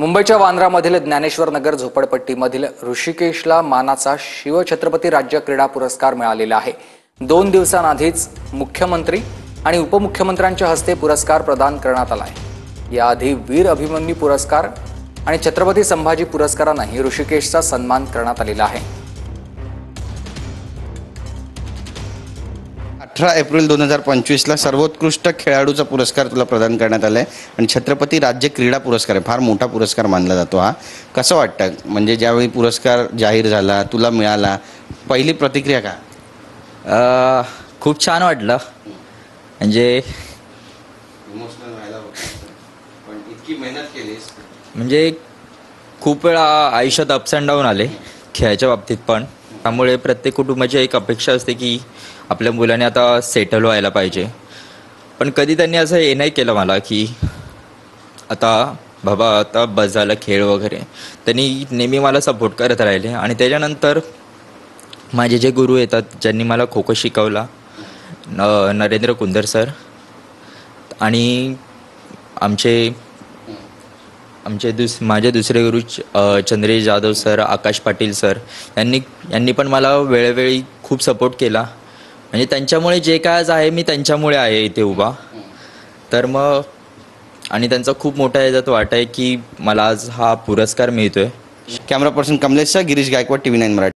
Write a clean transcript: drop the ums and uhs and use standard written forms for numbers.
मुंबईच्या वांद्रामधील ज्ञानेश्वर नगर झोपडपट्टीमधील ऋषिकेशला मानाचा शिवछत्रपती राज्य क्रीडा पुरस्कार मिळालेला आहे। 2 दिवसांआधीच मुख्यमंत्री आणि उपमुख्यमंत्र्यांच्या हस्ते पुरस्कार प्रदान करण्यात आला आहे। याआधी वीर अभिमन्यू पुरस्कार आणि छत्रपती संभाजी पुरस्कारांनाही ऋषिकेशचा सन्मान करण्यात आलेला आहे। 18 एप्रिल 2025 ला सर्वोत्कृष्ट खेळाडूचा पुरस्कार तुला प्रदान करण्यात आलाय आणि छत्रपती राज्य क्रीडा पुरस्कार आहे। फार मोठा पुरस्कार मानला जातो हा। कसं वाटतं म्हणजे ज्यावेळी पुरस्कार जाहीर झाला तुला मिळाला पहिली प्रतिक्रिया काय? खूप छान वाटलं। म्हणजे इमोशनल व्हायला होतं पण इतकी मेहनत केलीस म्हणजे खूप वेळा आयुष्यात अप्स अँड डाऊन आले खेळाच्या बाबतीत पण। त्यामुळे प्रत्येक कुटुंबाची एक अपेक्षा असते की आपल्या मुलाने आता सेटल व्हायला पाहिजे। पण कधी त्यांनी असं हे नाही केलं मला की आता बाबा आता बस झालं खेळ वगैरे। त्यांनी नेहमी मला सपोर्ट करत राहिले आणि त्याच्यानंतर माझे जे गुरु येतात ज्यांनी मला खो खो शिकवला, नरेंद्र कुंदर सर आणि माझे दुसरे गुरु चंद्रेश जाधव सर, आकाश पाटील सर यांनी पण मला वेळोवेळी खूप सपोर्ट केला। म्हणजे त्यांच्यामुळे जे काय आज आहे मी त्यांच्यामुळे आहे इथे उभा। तर मग आणि त्यांचा खूप मोठा याच्यात वाटा आहे की मला आज हा पुरस्कार मिळतोय। Camera person Kamlesh Girish Gaikwad, TV9 Marathi.